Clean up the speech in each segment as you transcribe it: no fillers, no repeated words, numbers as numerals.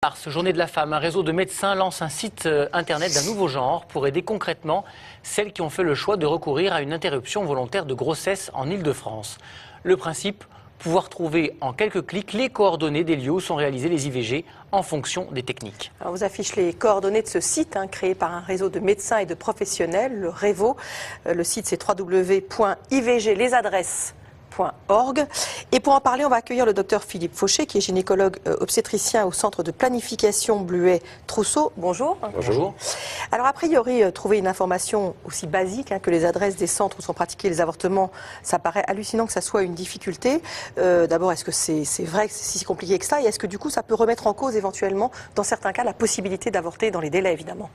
Mars, journée de la femme, un réseau de médecins lance un site internet d'un nouveau genre pour aider concrètement celles qui ont fait le choix de recourir à une interruption volontaire de grossesse en Île-de-France. Le principe, pouvoir trouver en quelques clics les coordonnées des lieux où sont réalisés les IVG en fonction des techniques. Alors, on vous affiche les coordonnées de ce site créé par un réseau de médecins et de professionnels, le REVO. Le site c'est www.ivglesadresses.org. Et pour en parler, on va accueillir le docteur Philippe Fauché, qui est gynécologue obstétricien au centre de planification Bluet-Trousseau. Bonjour. Bonjour. Alors, a priori, trouver une information aussi basique que les adresses des centres où sont pratiqués les avortements, ça paraît hallucinant que ça soit une difficulté. D'abord, est-ce que c'est vrai que c'est si compliqué que ça? Et est-ce que du coup, ça peut remettre en cause éventuellement, dans certains cas, la possibilité d'avorter dans les délais, évidemment?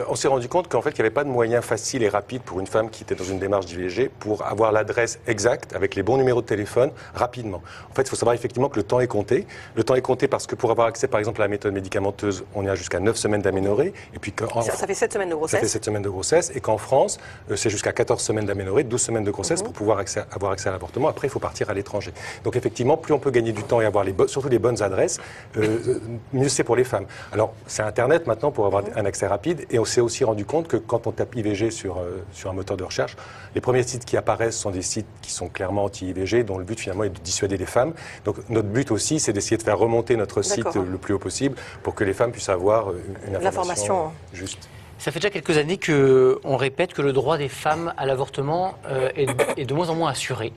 On s'est rendu compte qu'en fait, il n'y avait pas de moyen facile et rapide pour une femme qui était dans une démarche d'IVG pour avoir l'adresse exacte avec les bons numéros de téléphone rapidement. En fait, il faut savoir effectivement que le temps est compté. Le temps est compté parce que pour avoir accès, par exemple, à la méthode médicamenteuse, on est à jusqu'à 9 semaines d'aménorrhée. Et puis ça fait 7 semaines de grossesse. Ça fait 7 semaines de grossesse. Et qu'en France, c'est jusqu'à 14 semaines d'aménorrhée, 12 semaines de grossesse pour pouvoir avoir accès à l'avortement. Après, il faut partir à l'étranger. Donc effectivement, plus on peut gagner du temps et avoir surtout les bonnes adresses, mieux c'est pour les femmes. Alors, c'est Internet maintenant pour avoir un accès rapide. Et on s'est aussi rendu compte que quand on tape IVG sur un moteur de recherche, les premiers sites qui apparaissent sont des sites qui sont clairement anti-IVG, dont le but finalement est de dissuader les femmes. Donc notre but aussi, c'est d'essayer de faire remonter notre site le plus haut possible pour que les femmes puissent avoir une information juste. Ça fait déjà quelques années qu'on répète que le droit des femmes à l'avortement est de moins en moins assuré.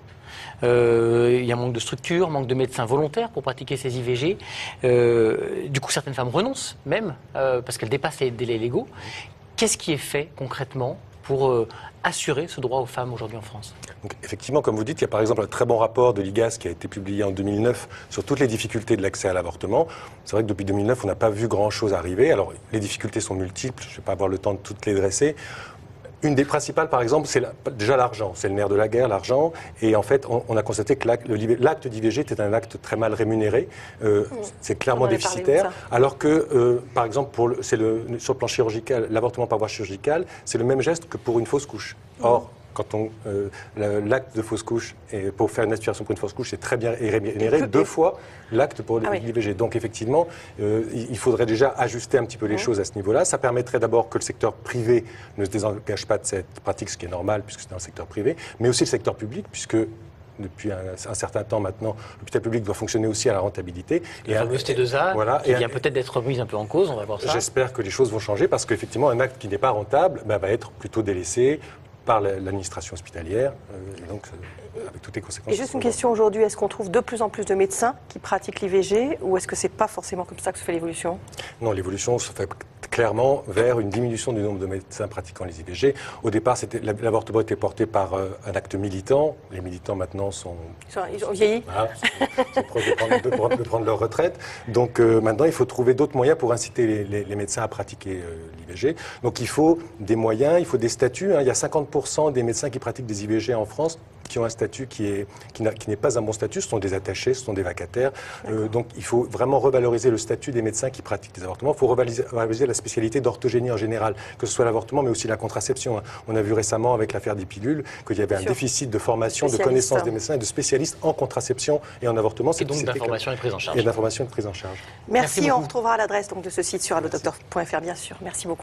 Il y a un manque de structure, manque de médecins volontaires pour pratiquer ces IVG. Du coup, certaines femmes renoncent même parce qu'elles dépassent les délais légaux. Qu'est-ce qui est fait concrètement pour assurer ce droit aux femmes aujourd'hui en France? Donc, effectivement, comme vous dites, il y a par exemple un très bon rapport de l'IGAS qui a été publié en 2009 sur toutes les difficultés de l'accès à l'avortement. C'est vrai que depuis 2009, on n'a pas vu grand-chose arriver. Alors, les difficultés sont multiples, je ne vais pas avoir le temps de toutes les dresser. Une des principales, par exemple, c'est déjà l'argent. C'est le nerf de la guerre, l'argent. Et en fait, on a constaté que l'acte d'IVG était un acte très mal rémunéré. C'est clairement déficitaire. Alors que, par exemple, sur le plan chirurgical, l'avortement par voie chirurgicale, c'est le même geste que pour une fausse couche. Or, quand l'acte de fausse couche, et pour faire une aspiration pour une fausse couche, c'est très bien rémunéré, 2 fois l'acte pour l'IVG. Donc effectivement, il faudrait déjà ajuster un petit peu les choses à ce niveau-là. Ça permettrait d'abord que le secteur privé ne se désengage pas de cette pratique, ce qui est normal puisque c'est dans le secteur privé, mais aussi le secteur public, puisque depuis un certain temps maintenant, l'hôpital public doit fonctionner aussi à la rentabilité. Et le T2A, qui vient peut-être d'être remise un peu en cause, on va voir ça. J'espère que les choses vont changer parce qu'effectivement, un acte qui n'est pas rentable va être plutôt délaissé par l'administration hospitalière, donc avec toutes les conséquences. Et juste une question aujourd'hui, est-ce qu'on trouve de plus en plus de médecins qui pratiquent l'IVG ou est-ce que c'est pas forcément comme ça que se fait l'évolution? Non, l'évolution se fait clairement vers une diminution du nombre de médecins pratiquant les IVG. Au départ, l'avortement était porté par un acte militant. Les militants maintenant ils ont vieilli. Voilà, sont proches de prendre leur retraite. Donc maintenant, il faut trouver d'autres moyens pour inciter les médecins à pratiquer l'IVG. Donc il faut des moyens, il faut des statuts. Il y a 50% des médecins qui pratiquent des IVG en France qui ont un statut qui n'est pas un bon statut. Ce sont des attachés, ce sont des vacataires. Donc il faut vraiment revaloriser le statut des médecins qui pratiquent des avortements. Il faut revaloriser la spécialité d'orthogénie en général, que ce soit l'avortement, mais aussi la contraception. On a vu récemment avec l'affaire des pilules qu'il y avait un déficit de formation, de connaissance des médecins et de spécialistes en contraception et en avortement. Et donc d'information et de prise en charge. Et d'information et de prise en charge. Merci on retrouvera l'adresse de ce site sur allodocteur.fr, bien sûr. Merci beaucoup.